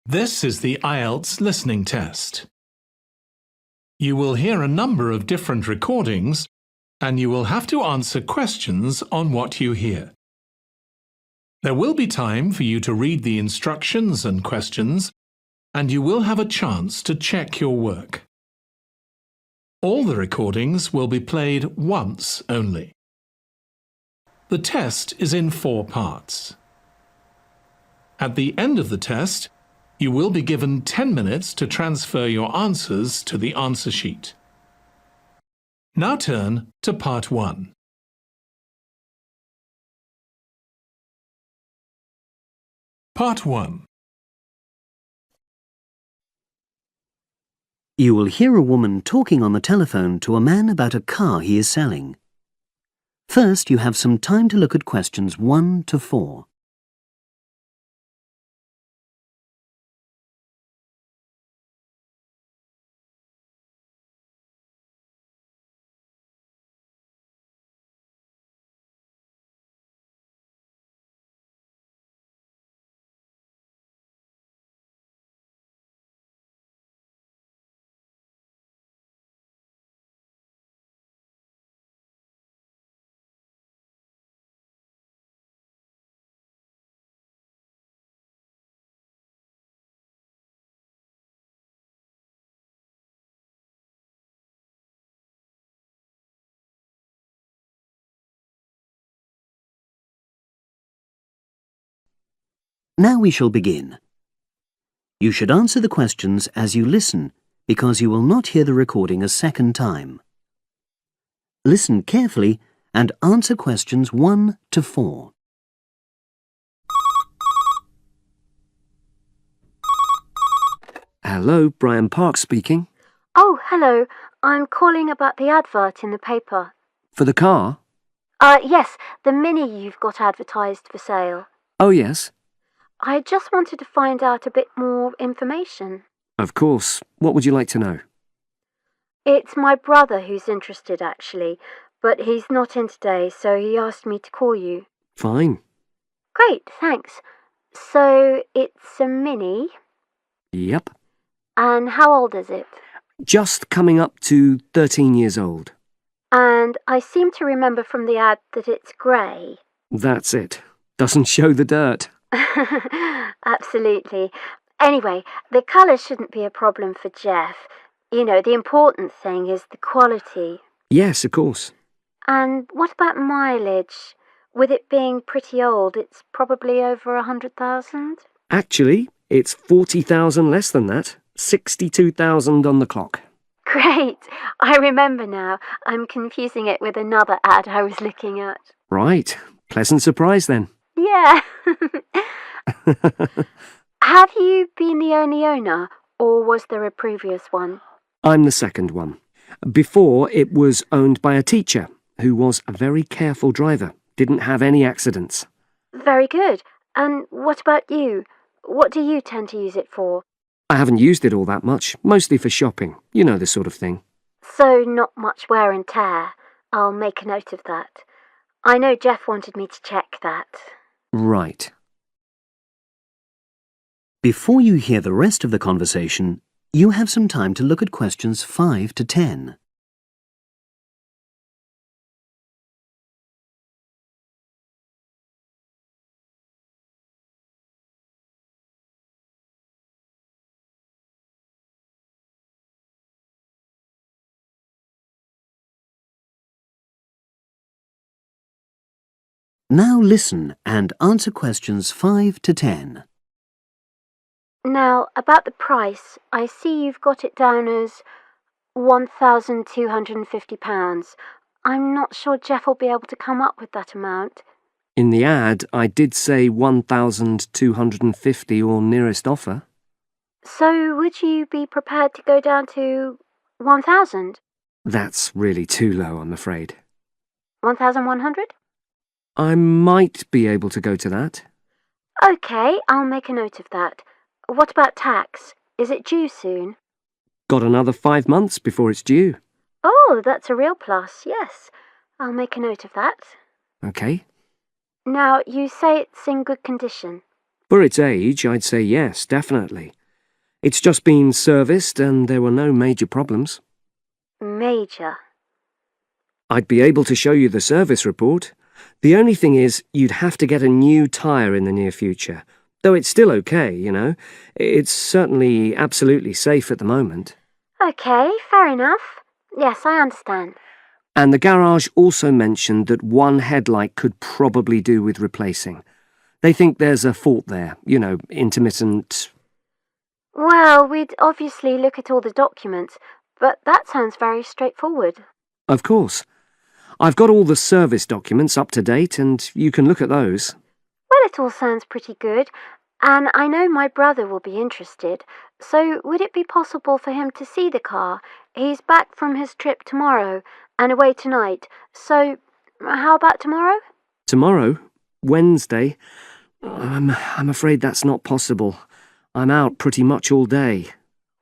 This is the IELTS listening test. You will hear a number of different recordings and you will have to answer questions on what you hear. There will be time for you to read the instructions and questions, and you will have a chance to check your work. All the recordings will be played once only. The test is in 4 parts. At the end of the test, you will be given 10 minutes to transfer your answers to the answer sheet. Now turn to Part 1. Part 1. You will hear a woman talking on the telephone to a man about a car he is selling. First, you have some time to look at questions 1 to 4. Now we shall begin. You should answer the questions as you listen, because you will not hear the recording a second time. Listen carefully and answer questions 1 to 4. Hello, Brian Park speaking. Oh, hello. I'm calling about the advert in the paper. For the car? Yes, the Mini you've got advertised for sale. Oh, yes. I just wanted to find out a bit more information. Of course. What would you like to know? It's my brother who's interested, actually, but he's not in today, so he asked me to call you. Fine. Great, thanks. So, it's a Mini, Yep. and how old is it? Just coming up to 13 years old. And I seem to remember from the ad that it's grey. That's it. Doesn't show the dirt. Absolutely. Anyway, the colour shouldn't be a problem for Jeff. You know, the important thing is the quality. Yes, of course. And what about mileage? With it being pretty old, it's probably over 100,000? Actually, it's 40,000 less than that. 62,000 on the clock. Great! I remember now. I'm confusing it with another ad I was looking at. Right. Pleasant surprise then. Yeah. Have you been the only owner, or was there a previous one? I'm the second one. Before, it was owned by a teacher who was a very careful driver. Didn't have any accidents. Very good. And what about you? What do you tend to use it for? I haven't used it all that much, mostly for shopping. You know the sort of thing. So not much wear and tear. I'll make a note of that. I know Jeff wanted me to check that. Right. Before you hear the rest of the conversation, you have some time to look at questions 5 to 10. Now listen and answer questions 5 to 10. Now, about the price, I see you've got it down as £1,250. I'm not sure Jeff will be able to come up with that amount. In the ad, I did say 1,250 or nearest offer. So would you be prepared to go down to 1,000? That's really too low, I'm afraid. 1,100? I might be able to go to that. OK, I'll make a note of that. What about tax? Is it due soon? Got another 5 months before it's due. Oh, that's a real plus, yes. I'll make a note of that. OK. Now, you say it's in good condition. For its age, I'd say yes, definitely. It's just been serviced and there were no major problems. Major. I'd be able to show you the service report. The only thing is, you'd have to get a new tyre in the near future. Though it's still okay, you know. It's certainly absolutely safe at the moment. Okay, fair enough. Yes, I understand. And the garage also mentioned that one headlight could probably do with replacing. They think there's a fault there, you know, intermittent. Well, we'd obviously look at all the documents, but that sounds very straightforward. Of course. I've got all the service documents up to date and you can look at those. Well, it all sounds pretty good, and I know my brother will be interested, so would it be possible for him to see the car? He's back from his trip tomorrow and away tonight, so how about tomorrow? Tomorrow? Wednesday? I'm afraid that's not possible. I'm out pretty much all day.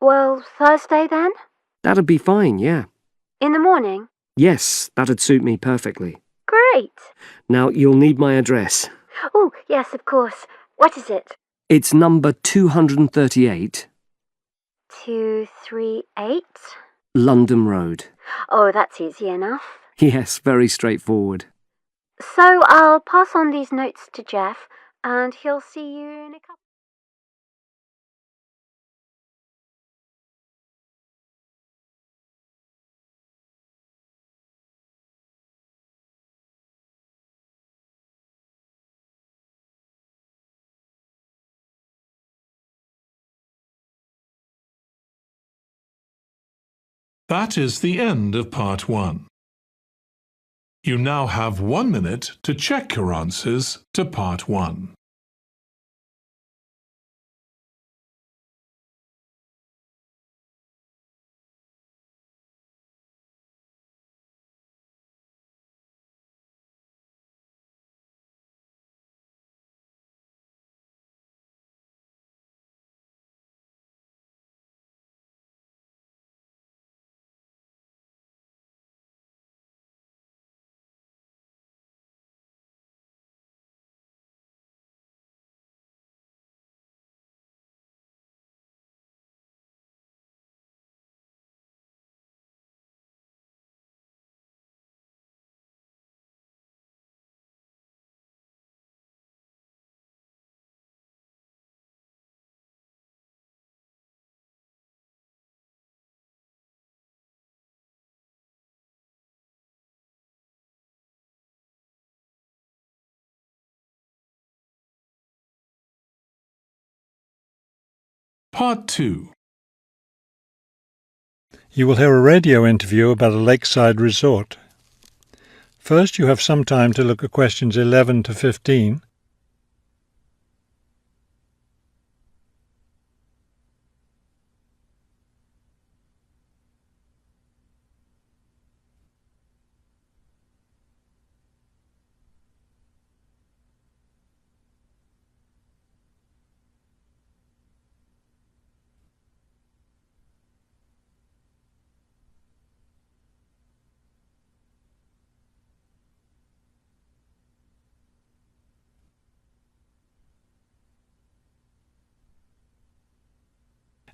Well, Thursday then? That'd be fine, yeah. In the morning? Yes, that'd suit me perfectly. Great. Now, you'll need my address. Oh, yes, of course. What is it? It's number 238, 238? London Road. Oh, that's easy enough. Yes, very straightforward. So I'll pass on these notes to Jeff, and he'll see you in a couple. That is the end of part 1. You now have 1 minute to check your answers to part 1. Part 2. You will hear a radio interview about a lakeside resort. First, you have some time to look at questions 11 to 15.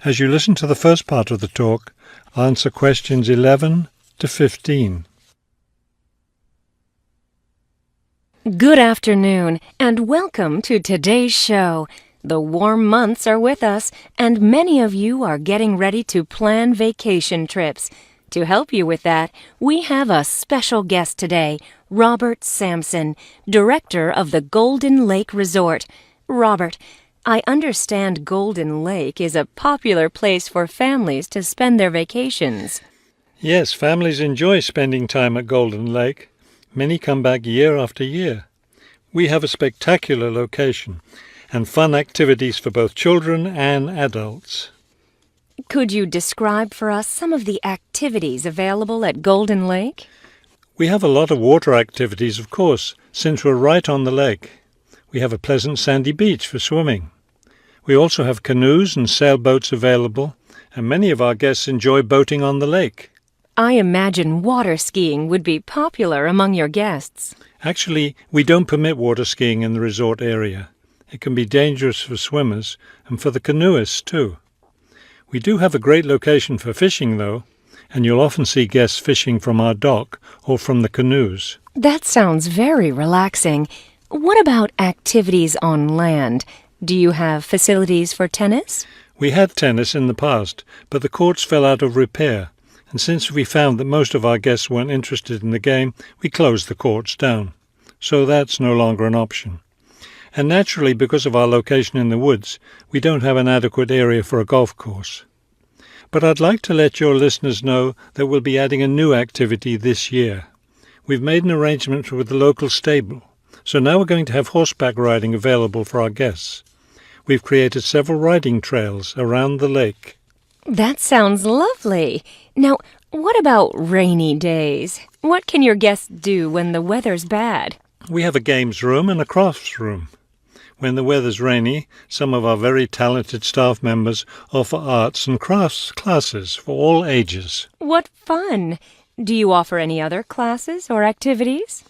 As you listen to the first part of the talk, answer questions 11 to 15. Good afternoon, and welcome to today's show. The warm months are with us, and many of you are getting ready to plan vacation trips. To help you with that, we have a special guest today, Robert Sampson, director of the Golden Lake Resort. Robert, I understand Golden Lake is a popular place for families to spend their vacations. Yes, families enjoy spending time at Golden Lake. Many come back year after year. We have a spectacular location and fun activities for both children and adults. Could you describe for us some of the activities available at Golden Lake? We have a lot of water activities, of course, since we're right on the lake. We have a pleasant sandy beach for swimming. We also have canoes and sailboats available, and many of our guests enjoy boating on the lake. I imagine water skiing would be popular among your guests. Actually, we don't permit water skiing in the resort area. It can be dangerous for swimmers and for the canoeists too. We do have a great location for fishing, though, and you'll often see guests fishing from our dock or from the canoes. That sounds very relaxing. What about activities on land? Do you have facilities for tennis? We had tennis in the past, but the courts fell out of repair, and since we found that most of our guests weren't interested in the game, we closed the courts down. So that's no longer an option. And naturally, because of our location in the woods, we don't have an adequate area for a golf course. But I'd like to let your listeners know that we'll be adding a new activity this year. We've made an arrangement with the local stable, so now we're going to have horseback riding available for our guests. We've created several riding trails around the lake. That sounds lovely. Now, what about rainy days? What can your guests do when the weather's bad? We have a games room and a crafts room. When the weather's rainy, some of our very talented staff members offer arts and crafts classes for all ages. What fun! Do you offer any other classes or activities?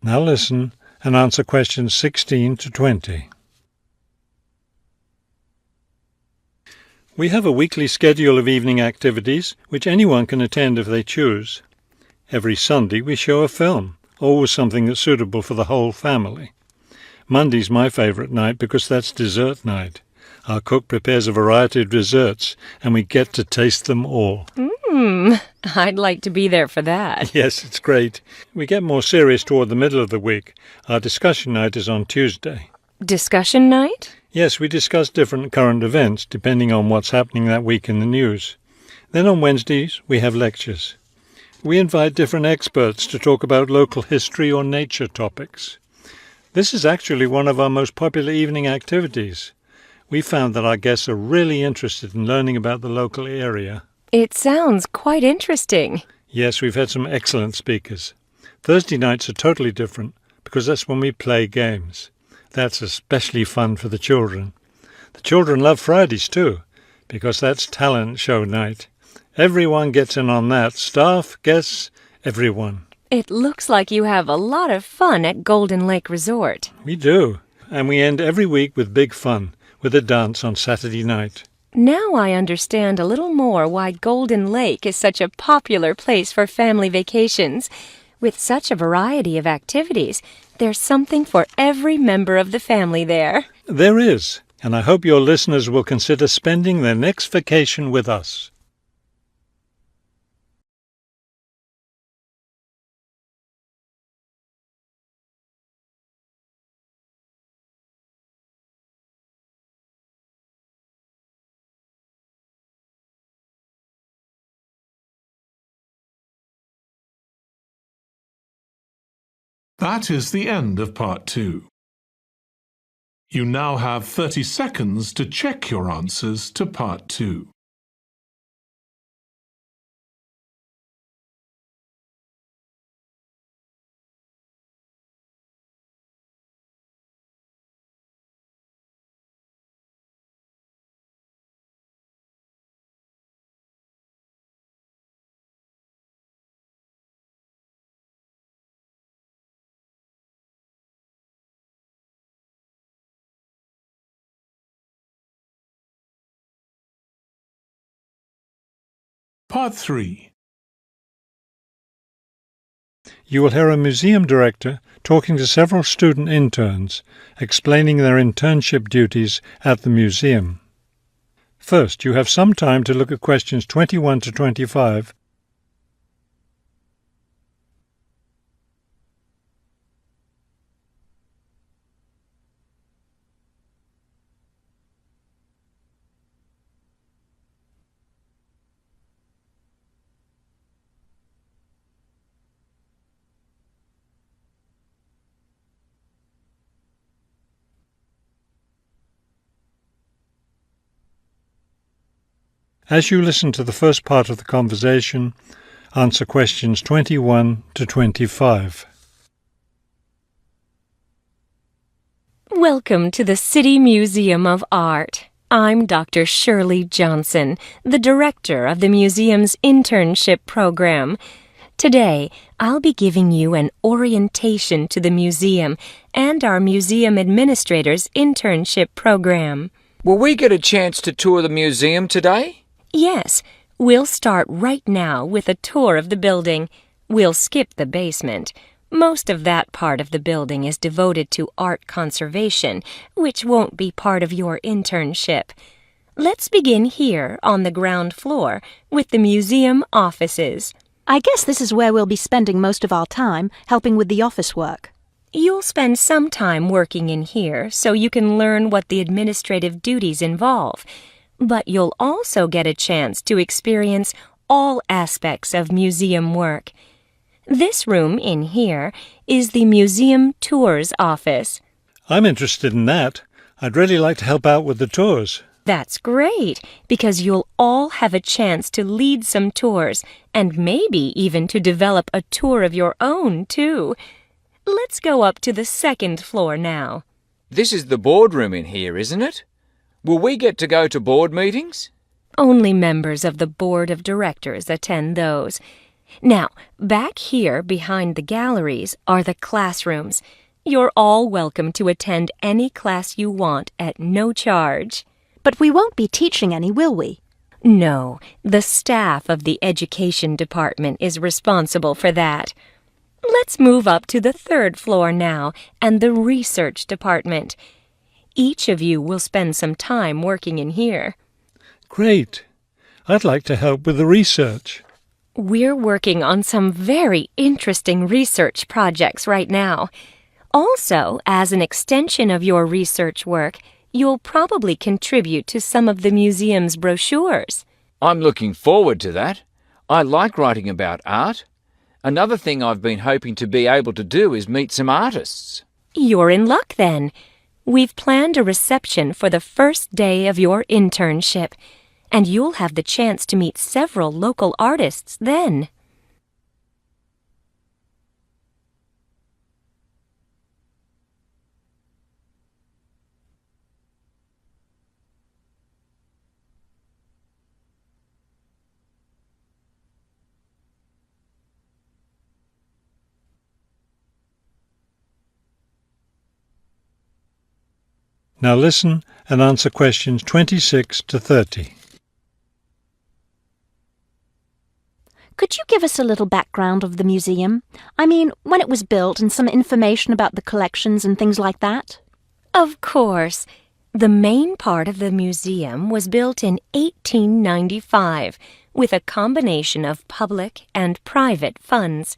Now listen and answer questions 16 to 20. We have a weekly schedule of evening activities which anyone can attend if they choose. Every Sunday we show a film, always something that's suitable for the whole family. Monday's my favourite night because that's dessert night. Our cook prepares a variety of desserts and we get to taste them all. I'd like to be there for that. Yes, it's great. We get more serious toward the middle of the week. Our discussion night is on Tuesday. Discussion night? Yes, we discuss different current events depending on what's happening that week in the news. Then on Wednesdays, we have lectures. We invite different experts to talk about local history or nature topics. This is actually one of our most popular evening activities. We found that our guests are really interested in learning about the local area. It sounds quite interesting. Yes, we've had some excellent speakers. Thursday nights are totally different because that's when we play games. That's especially fun for the children. The children love Fridays too because that's talent show night. Everyone gets in on that. Staff, guests, everyone. It looks like you have a lot of fun at Golden Lake Resort. We do. And we end every week with big fun, with a dance on Saturday night. Now I understand a little more why Golden Lake is such a popular place for family vacations. With such a variety of activities, there's something for every member of the family there. There is, and I hope your listeners will consider spending their next vacation with us. That is the end of part 2. You now have 30 seconds to check your answers to part 2. Part 3. You will hear a museum director talking to several student interns, explaining their internship duties at the museum. First, you have some time to look at questions 21 to 25. As you listen to the first part of the conversation, answer questions 21 to 25. Welcome to the City Museum of Art. I'm Dr. Shirley Johnson, the director of the museum's internship program. Today, I'll be giving you an orientation to the museum and our museum administrator's internship program. Will we get a chance to tour the museum today? Yes, we'll start right now with a tour of the building. We'll skip the basement. Most of that part of the building is devoted to art conservation, which won't be part of your internship. Let's begin here on the ground floor with the museum offices. I guess this is where we'll be spending most of our time, helping with the office work. You'll spend some time working in here so you can learn what the administrative duties involve, but you'll also get a chance to experience all aspects of museum work. This room in here is the Museum Tours office. I'm interested in that. I'd really like to help out with the tours. That's great, because you'll all have a chance to lead some tours and maybe even to develop a tour of your own, too. Let's go up to the second floor now. This is the boardroom in here, isn't it? Will we get to go to board meetings? Only members of the board of directors attend those. Now, back here behind the galleries are the classrooms. You're all welcome to attend any class you want at no charge. But we won't be teaching any, will we? No, the staff of the education department is responsible for that. Let's move up to the third floor now and the research department. Each of you will spend some time working in here. Great. I'd like to help with the research. We're working on some very interesting research projects right now. Also, as an extension of your research work, you'll probably contribute to some of the museum's brochures. I'm looking forward to that. I like writing about art. Another thing I've been hoping to be able to do is meet some artists. You're in luck then. We've planned a reception for the first day of your internship, and you'll have the chance to meet several local artists then. Now listen and answer questions 26 to 30. Could you give us a little background of the museum? I mean, when it was built and some information about the collections and things like that? Of course. The main part of the museum was built in 1895 with a combination of public and private funds.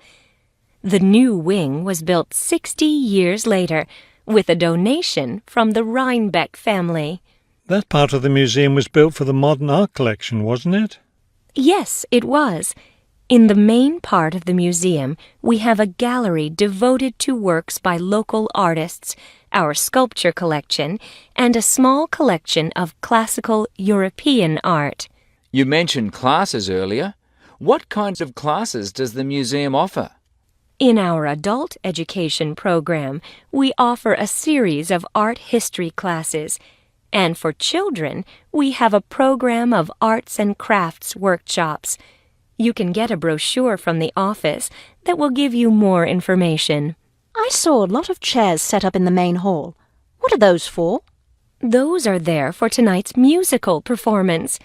The new wing was built 60 years later with a donation from the Rhinebeck family. That part of the museum was built for the modern art collection, wasn't it? Yes, it was. In the main part of the museum, we have a gallery devoted to works by local artists, our sculpture collection, and a small collection of classical European art. You mentioned classes earlier. What kinds of classes does the museum offer? In our adult education program, we offer a series of art history classes, and for children, we have a program of arts and crafts workshops. You can get a brochure from the office that will give you more information. I saw a lot of chairs set up in the main hall. What are those for? Those are there for tonight's musical performance.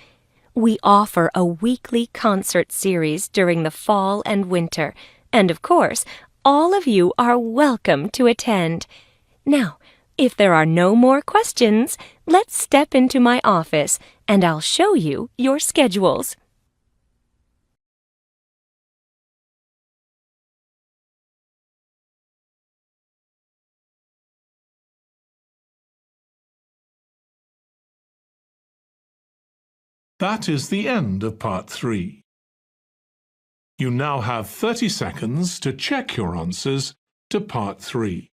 We offer a weekly concert series during the fall and winter, and of course, all of you are welcome to attend. Now, if there are no more questions, let's step into my office and I'll show you your schedules. That is the end of part 3. You now have 30 seconds to check your answers to part 3.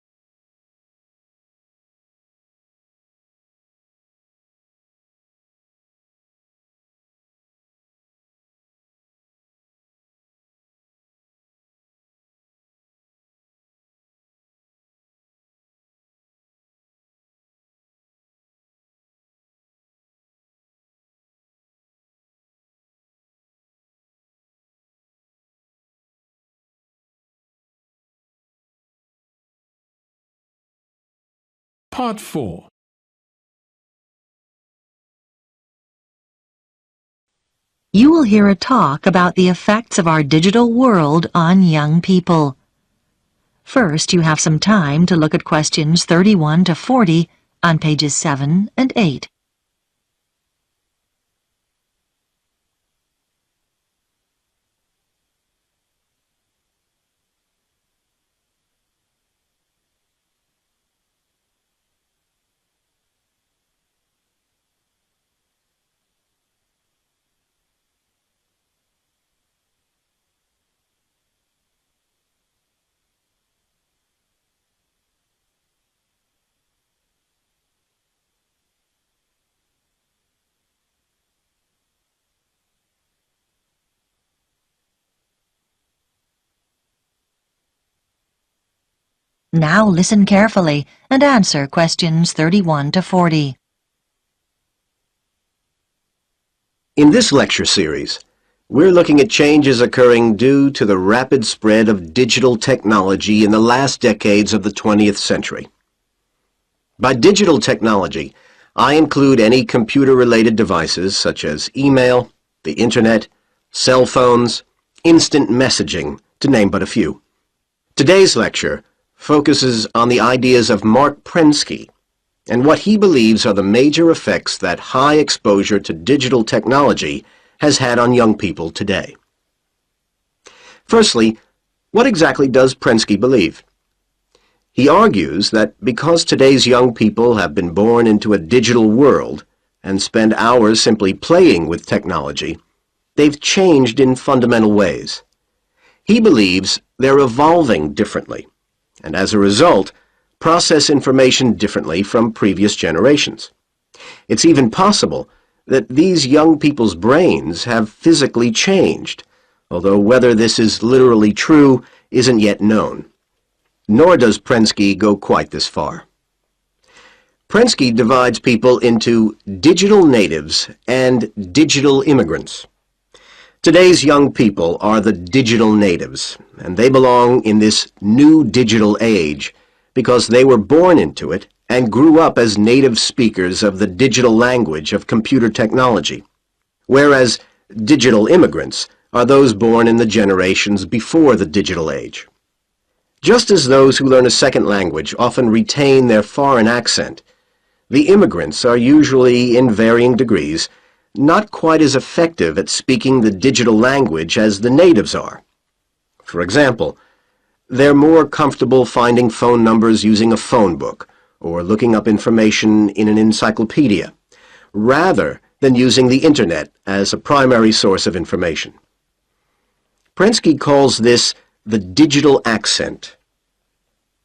Part 4. You will hear a talk about the effects of our digital world on young people. First, you have some time to look at questions 31 to 40 on pages 7 and 8. Now listen carefully and answer questions 31 to 40. In this lecture series, we're looking at changes occurring due to the rapid spread of digital technology in the last decades of the 20th century. By digital technology, I include any computer-related devices such as email, the internet, cell phones, instant messaging, to name but a few. Today's lecture focuses on the ideas of Mark Prensky and what he believes are the major effects that high exposure to digital technology has had on young people today. Firstly, what exactly does Prensky believe? He argues that because today's young people have been born into a digital world and spend hours simply playing with technology, they've changed in fundamental ways. He believes they're evolving differently, and as a result, process information differently from previous generations. It's even possible that these young people's brains have physically changed, although whether this is literally true isn't yet known. Nor does Prensky go quite this far. Prensky divides people into digital natives and digital immigrants. Today's young people are the digital natives, and they belong in this new digital age because they were born into it and grew up as native speakers of the digital language of computer technology, whereas digital immigrants are those born in the generations before the digital age. Just as those who learn a second language often retain their foreign accent, the immigrants are usually, in varying degrees, not quite as effective at speaking the digital language as the natives are. For example, they're more comfortable finding phone numbers using a phone book or looking up information in an encyclopedia, rather than using the internet as a primary source of information. Prensky calls this the digital accent.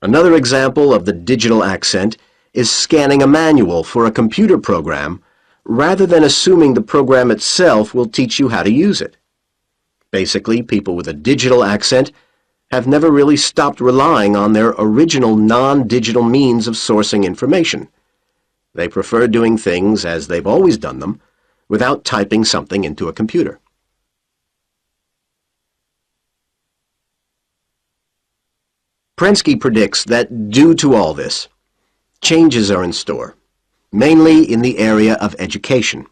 Another example of the digital accent is scanning a manual for a computer program rather than assuming the program itself will teach you how to use it. Basically, people with a digital accent have never really stopped relying on their original non-digital means of sourcing information. They prefer doing things as they've always done them, without typing something into a computer. Prensky predicts that due to all this, changes are in store, mainly in the area of education.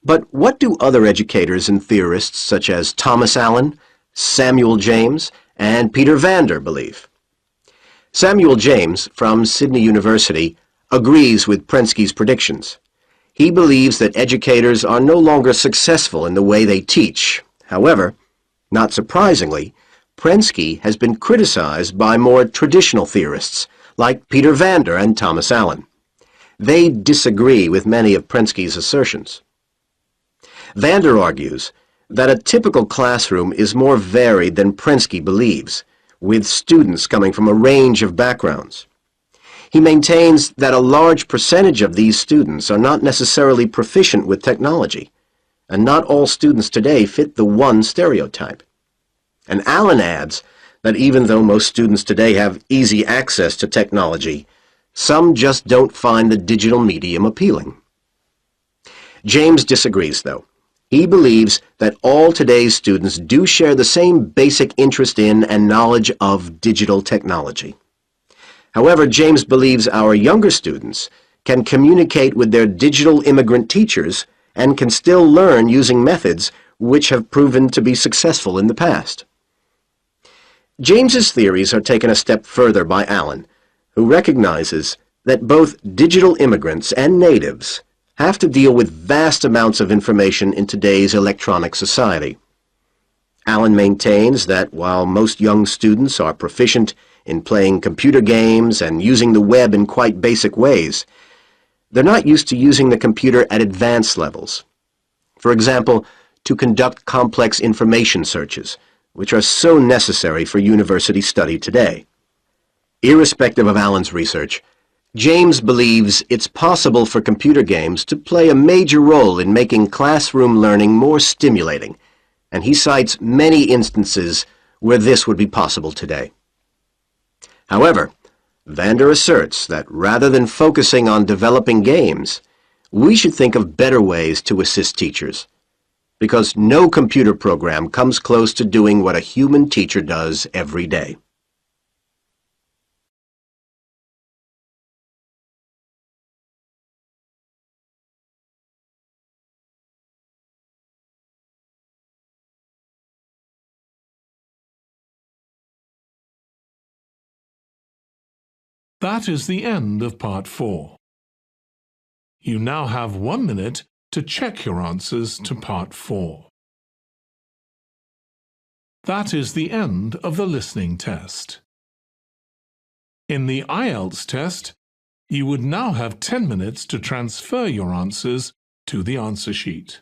But what do other educators and theorists such as Thomas Allen, Samuel James, and Peter Vander believe? Samuel James, from Sydney University, agrees with Prensky's predictions. He believes that educators are no longer successful in the way they teach. However, not surprisingly, Prensky has been criticized by more traditional theorists, like Peter Vander and Thomas Allen. They disagree with many of Prensky's assertions. Vander argues that a typical classroom is more varied than Prensky believes, with students coming from a range of backgrounds. He maintains that a large percentage of these students are not necessarily proficient with technology, and not all students today fit the one stereotype. And Allen adds that even though most students today have easy access to technology, some just don't find the digital medium appealing. James disagrees, though. He believes that all today's students do share the same basic interest in and knowledge of digital technology. However, James believes our younger students can communicate with their digital immigrant teachers and can still learn using methods which have proven to be successful in the past. James's theories are taken a step further by Alan, who recognizes that both digital immigrants and natives have to deal with vast amounts of information in today's electronic society. Alan maintains that while most young students are proficient in playing computer games and using the web in quite basic ways, they're not used to using the computer at advanced levels. For example, to conduct complex information searches, which are so necessary for university study today. Irrespective of Alan's research, James believes it's possible for computer games to play a major role in making classroom learning more stimulating, and he cites many instances where this would be possible today. However, Vander asserts that rather than focusing on developing games, we should think of better ways to assist teachers, because no computer program comes close to doing what a human teacher does every day. That is the end of Part 4. You now have 1 minute to check your answers to Part 4. That is the end of the listening test. In the IELTS test, you would now have 10 minutes to transfer your answers to the answer sheet.